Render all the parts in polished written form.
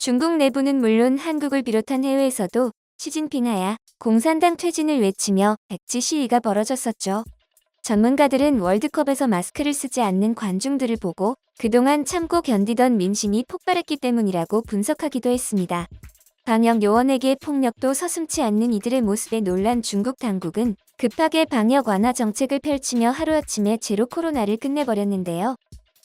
중국 내부는 물론 한국을 비롯한 해외에서도 시진핑 하야 공산당 퇴진을 외치며 백지 시위가 벌어졌었죠. 전문가들은 월드컵에서 마스크를 쓰지 않는 관중들을 보고 그동안 참고 견디던 민심이 폭발했기 때문이라고 분석하기도 했습니다. 방역 요원에게 폭력도 서슴지 않는 이들의 모습에 놀란 중국 당국은 급하게 방역 완화 정책을 펼치며 하루아침에 제로 코로나를 끝내버렸는데요.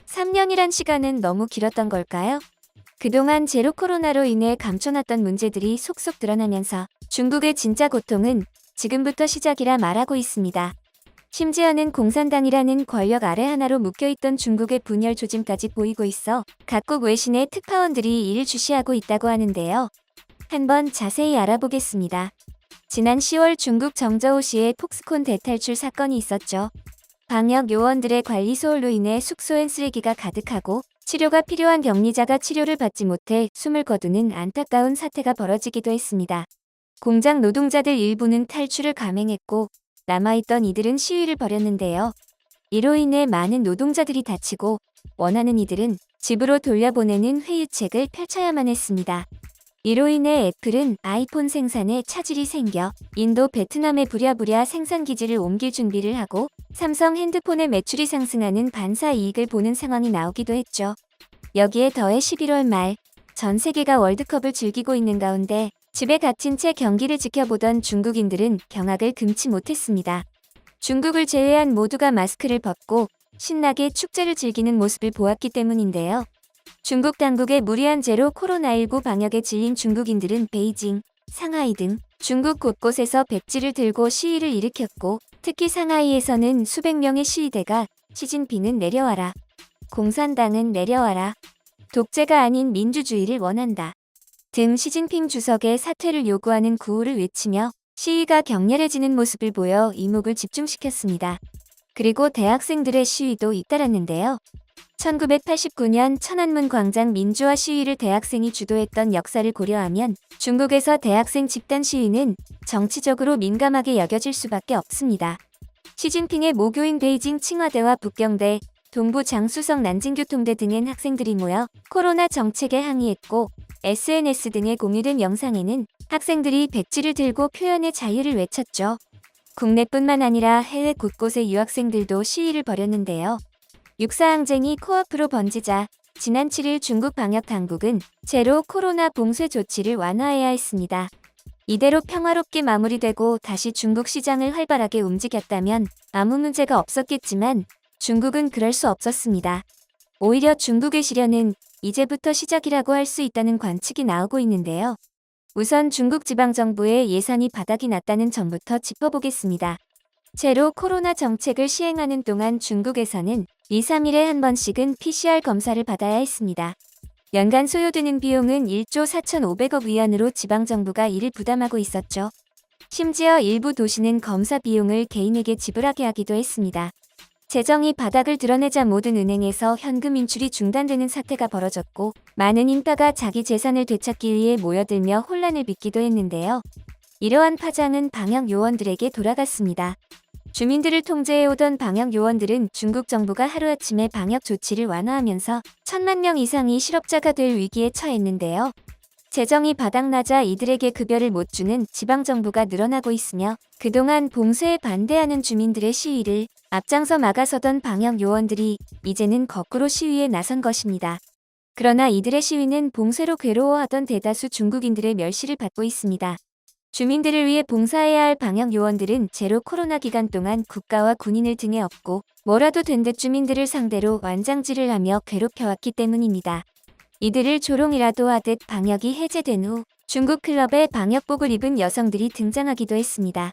3년이란 시간은 너무 길었던 걸까요? 그동안 제로 코로나로 인해 감춰놨던 문제들이 속속 드러나면서 중국의 진짜 고통은 지금부터 시작이라 말하고 있습니다. 심지어는 공산당이라는 권력 아래 하나로 묶여있던 중국의 분열 조짐까지 보이고 있어 각국 외신의 특파원들이 이를 주시하고 있다고 하는데요. 한번 자세히 알아보겠습니다. 지난 10월 중국 정저우시에 폭스콘 대탈출 사건이 있었죠. 방역 요원들의 관리 소홀로 인해 숙소엔 쓰레기가 가득하고 치료가 필요한 격리자가 치료를 받지 못해 숨을 거두는 안타까운 사태가 벌어지기도 했습니다. 공장 노동자들 일부는 탈출을 감행했고 남아있던 이들은 시위를 벌였는데요. 이로 인해 많은 노동자들이 다치고 원하는 이들은 집으로 돌려보내는 회유책을 펼쳐야만 했습니다. 이로 인해 애플은 아이폰 생산에 차질이 생겨 인도 베트남에 부랴부랴 생산기지를 옮길 준비를 하고 삼성 핸드폰의 매출이 상승하는 반사 이익을 보는 상황이 나오기도 했죠. 여기에 더해 11월 말 전 세계가 월드컵을 즐기고 있는 가운데 집에 갇힌 채 경기를 지켜보던 중국인들은 경악을 금치 못했습니다. 중국을 제외한 모두가 마스크를 벗고 신나게 축제를 즐기는 모습을 보았기 때문인데요. 중국 당국의 무리한 제로 코로나19 방역에 질린 중국인들은 베이징, 상하이 등 중국 곳곳에서 백지를 들고 시위를 일으켰고 특히 상하이에서는 수백 명의 시위대가 시진핑은 내려와라, 공산당은 내려와라, 독재가 아닌 민주주의를 원한다 등 시진핑 주석의 사퇴를 요구하는 구호를 외치며 시위가 격렬해지는 모습을 보여 이목을 집중시켰습니다. 그리고 대학생들의 시위도 잇따랐는데요. 1989년 천안문 광장 민주화 시위를 대학생이 주도했던 역사를 고려하면 중국에서 대학생 집단 시위는 정치적으로 민감하게 여겨질 수밖에 없습니다. 시진핑의 모교인 베이징 칭화대와 북경대, 동부 장쑤성 난징교통대 등엔 학생들이 모여 코로나 정책에 항의했고 SNS 등에 공유된 영상에는 학생들이 백지를 들고 표현의 자유를 외쳤죠. 국내뿐만 아니라 해외 곳곳의 유학생들도 시위를 벌였는데요. 육사항쟁이 코앞으로 번지자 지난 7일 중국 방역당국은 제로 코로나 봉쇄 조치를 완화해야 했습니다. 이대로 평화롭게 마무리되고 다시 중국 시장을 활발하게 움직였다면 아무 문제가 없었겠지만 중국은 그럴 수 없었습니다. 오히려 중국의 시련은 이제부터 시작이라고 할 수 있다는 관측이 나오고 있는데요. 우선 중국 지방정부의 예산이 바닥이 났다는 점부터 짚어보겠습니다. 제로 코로나 정책을 시행하는 동안 중국에서는 2, 3일에 한 번씩은 PCR 검사를 받아야 했습니다. 연간 소요되는 비용은 1조 4,500억 위안으로 지방정부가 이를 부담하고 있었죠. 심지어 일부 도시는 검사 비용을 개인에게 지불하게 하기도 했습니다. 재정이 바닥을 드러내자 모든 은행에서 현금 인출이 중단되는 사태가 벌어졌고 많은 인파가 자기 재산을 되찾기 위해 모여들며 혼란을 빚기도 했는데요. 이러한 파장은 방역 요원들에게 돌아갔습니다. 주민들을 통제해오던 방역 요원들은 중국 정부가 하루아침에 방역 조치를 완화하면서 1,000만 명 이상이 실업자가 될 위기에 처했는데요. 재정이 바닥나자 이들에게 급여를 못 주는 지방정부가 늘어나고 있으며 그동안 봉쇄에 반대하는 주민들의 시위를 앞장서 막아서던 방역 요원들이 이제는 거꾸로 시위에 나선 것입니다. 그러나 이들의 시위는 봉쇄로 괴로워하던 대다수 중국인들의 멸시를 받고 있습니다. 주민들을 위해 봉사해야 할 방역 요원들은 제로 코로나 기간 동안 국가와 군인을 등에 업고 뭐라도 된 듯 주민들을 상대로 완장질을 하며 괴롭혀왔기 때문입니다. 이들을 조롱이라도 하듯 방역이 해제된 후 중국 클럽에 방역복을 입은 여성들이 등장하기도 했습니다.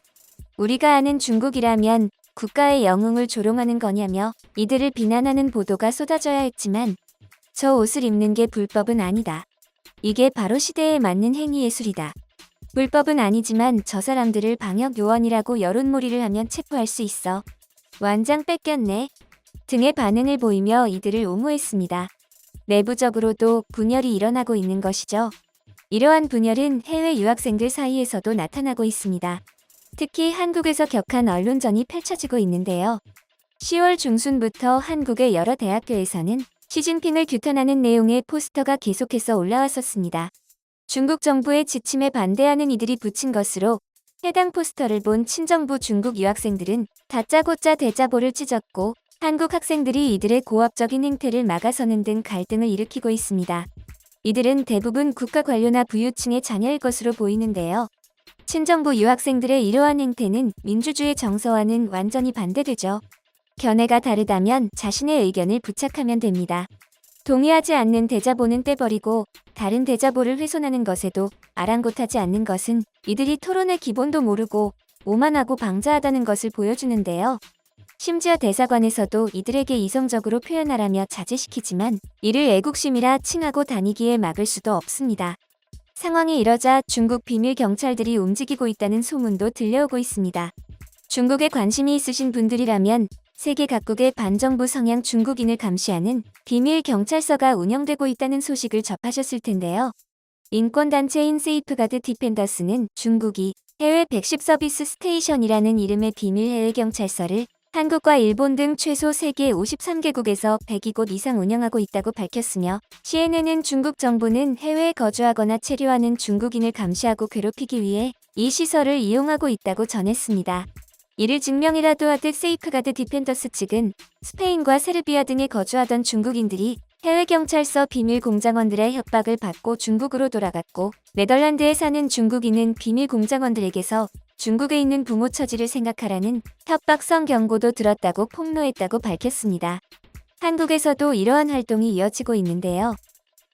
우리가 아는 중국이라면 국가의 영웅을 조롱하는 거냐며 이들을 비난하는 보도가 쏟아져야 했지만 저 옷을 입는 게 불법은 아니다. 이게 바로 시대에 맞는 행위예술이다. 불법은 아니지만 저 사람들을 방역 요원이라고 여론몰이를 하면 체포할 수 있어. 완장 뺏겼네. 등의 반응을 보이며 이들을 옹호했습니다. 내부적으로도 분열이 일어나고 있는 것이죠. 이러한 분열은 해외 유학생들 사이에서도 나타나고 있습니다. 특히 한국에서 격한 언론전이 펼쳐지고 있는데요. 10월 중순부터 한국의 여러 대학교에서는 시진핑을 규탄하는 내용의 포스터가 계속해서 올라왔었습니다. 중국 정부의 지침에 반대하는 이들이 붙인 것으로 해당 포스터를 본 친정부 중국 유학생들은 다짜고짜 대자보를 찢었고 한국 학생들이 이들의 고압적인 행태를 막아서는 등 갈등을 일으키고 있습니다. 이들은 대부분 국가 관료나 부유층의 자녀일 것으로 보이는데요. 친정부 유학생들의 이러한 행태는 민주주의 정서와는 완전히 반대되죠. 견해가 다르다면 자신의 의견을 부착하면 됩니다. 동의하지 않는 대자보는 떼버리고 다른 대자보를 훼손하는 것에도 아랑곳하지 않는 것은 이들이 토론의 기본도 모르고 오만하고 방자하다는 것을 보여주는데요. 심지어 대사관에서도 이들에게 이성적으로 표현하라며 자제시키지만 이를 애국심이라 칭하고 다니기에 막을 수도 없습니다. 상황이 이러자 중국 비밀 경찰들이 움직이고 있다는 소문도 들려오고 있습니다. 중국에 관심이 있으신 분들이라면 세계 각국의 반정부 성향 중국인을 감시하는 비밀 경찰서가 운영되고 있다는 소식을 접하셨을 텐데요. 인권단체인 세이프가드 디펜더스는 중국이 해외 110 서비스 스테이션이라는 이름의 비밀 해외 경찰서를 한국과 일본 등 최소 세계 53개국에서 102곳 이상 운영하고 있다고 밝혔으며 CNN은 중국 정부는 해외에 거주하거나 체류하는 중국인을 감시하고 괴롭히기 위해 이 시설을 이용하고 있다고 전했습니다. 이를 증명이라도 하듯 세이프가드 디펜더스 측은 스페인과 세르비아 등에 거주하던 중국인들이 해외 경찰서 비밀 공장원들의 협박을 받고 중국으로 돌아갔고 네덜란드에 사는 중국인은 비밀 공장원들에게서 중국에 있는 부모 처지를 생각하라는 협박성 경고도 들었다고 폭로했다고 밝혔습니다. 한국에서도 이러한 활동이 이어지고 있는데요.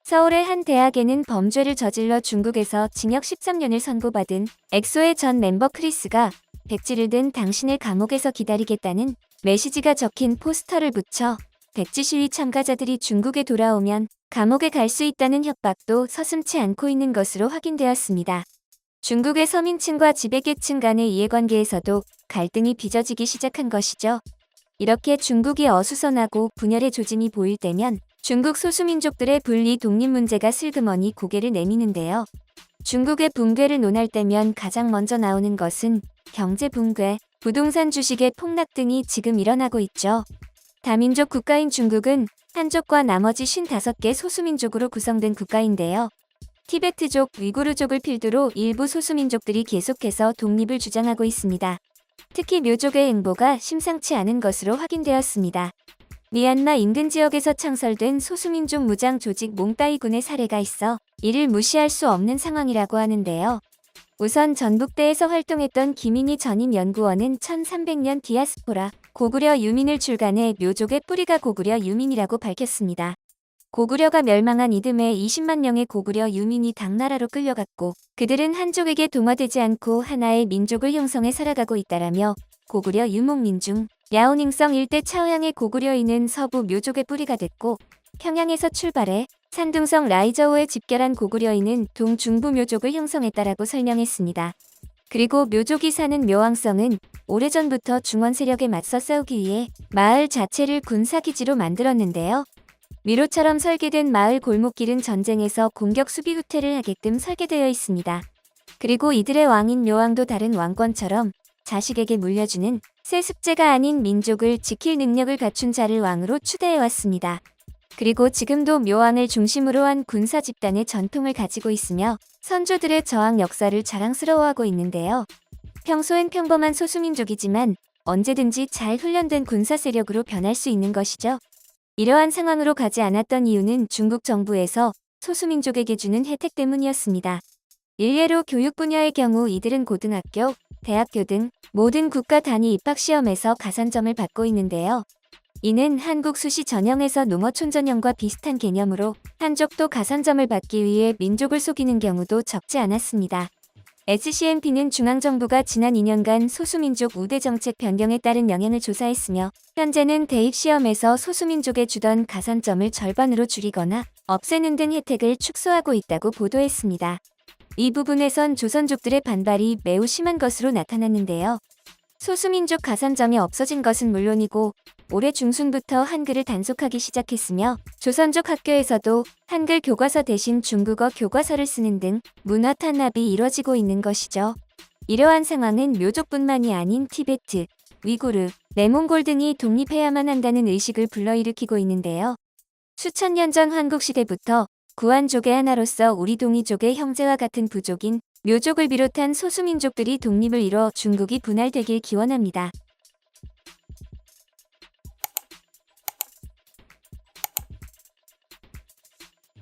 서울의 한 대학에는 범죄를 저질러 중국에서 징역 13년을 선고받은 엑소의 전 멤버 크리스가 백지를 든 당신을 감옥에서 기다리겠다는 메시지가 적힌 포스터를 붙여 백지 시위 참가자들이 중국에 돌아오면 감옥에 갈 수 있다는 협박도 서슴지 않고 있는 것으로 확인되었습니다. 중국의 서민층과 지배계층 간의 이해관계에서도 갈등이 빚어지기 시작한 것이죠. 이렇게 중국이 어수선하고 분열의 조짐이 보일 때면 중국 소수민족들의 분리 독립 문제가 슬그머니 고개를 내미는데요. 중국의 붕괴를 논할 때면 가장 먼저 나오는 것은 경제 붕괴, 부동산 주식의 폭락 등이 지금 일어나고 있죠. 다민족 국가인 중국은 한족과 나머지 55개 소수민족으로 구성된 국가인데요. 티베트족, 위구르족을 필두로 일부 소수민족들이 계속해서 독립을 주장하고 있습니다. 특히 묘족의 행보가 심상치 않은 것으로 확인되었습니다. 미얀마 인근 지역에서 창설된 소수민족 무장 조직 몽따이군의 사례가 있어 이를 무시할 수 없는 상황이라고 하는데요. 우선 전북대에서 활동했던 김인희 전임 연구원은 1300년 디아스포라, 고구려 유민을 출간해 묘족의 뿌리가 고구려 유민이라고 밝혔습니다. 고구려가 멸망한 이듬해 20만 명의 고구려 유민이 당나라로 끌려갔고 그들은 한족에게 동화되지 않고 하나의 민족을 형성해 살아가고 있다라며 고구려 유목민중, 야오닝성 일대 차오양의 고구려인은 서부 묘족의 뿌리가 됐고 평양에서 출발해 산둥성 라이저우에 집결한 고구려인은 동중부 묘족을 형성했다라고 설명했습니다. 그리고 묘족이 사는 묘왕성은 오래전부터 중원 세력에 맞서 싸우기 위해 마을 자체를 군사기지로 만들었는데요. 미로처럼 설계된 마을 골목길은 전쟁에서 공격 수비 후퇴를 하게끔 설계되어 있습니다. 그리고 이들의 왕인 묘왕도 다른 왕권처럼 자식에게 물려주는 세습제가 아닌 민족을 지킬 능력을 갖춘 자를 왕으로 추대해왔습니다. 그리고 지금도 묘왕을 중심으로 한 군사 집단의 전통을 가지고 있으며 선조들의 저항 역사를 자랑스러워하고 있는데요. 평소엔 평범한 소수민족이지만 언제든지 잘 훈련된 군사 세력으로 변할 수 있는 것이죠. 이러한 상황으로 가지 않았던 이유는 중국 정부에서 소수민족에게 주는 혜택 때문이었습니다. 일례로 교육 분야의 경우 이들은 고등학교, 대학교 등 모든 국가 단위 입학시험에서 가산점을 받고 있는데요. 이는 한국 수시 전형에서 농어촌 전형과 비슷한 개념으로 한족도 가산점을 받기 위해 민족을 속이는 경우도 적지 않았습니다. SCMP는 중앙정부가 지난 2년간 소수민족 우대 정책 변경에 따른 영향을 조사했으며 현재는 대입시험에서 소수민족에 주던 가산점을 절반으로 줄이거나 없애는 등 혜택을 축소하고 있다고 보도했습니다. 이 부분에선 조선족들의 반발이 매우 심한 것으로 나타났는데요. 소수민족 가산점이 없어진 것은 물론이고 올해 중순부터 한글을 단속하기 시작했으며 조선족 학교에서도 한글 교과서 대신 중국어 교과서를 쓰는 등 문화 탄압이 이뤄지고 있는 것이죠. 이러한 상황은 묘족뿐만이 아닌 티베트, 위구르, 내몽골 등이 독립해야만 한다는 의식을 불러일으키고 있는데요. 수천 년 전 환국시대부터 구한족의 하나로서 우리 동이족의 형제와 같은 부족인 묘족을 비롯한 소수민족들이 독립을 이뤄 중국이 분할되길 기원합니다.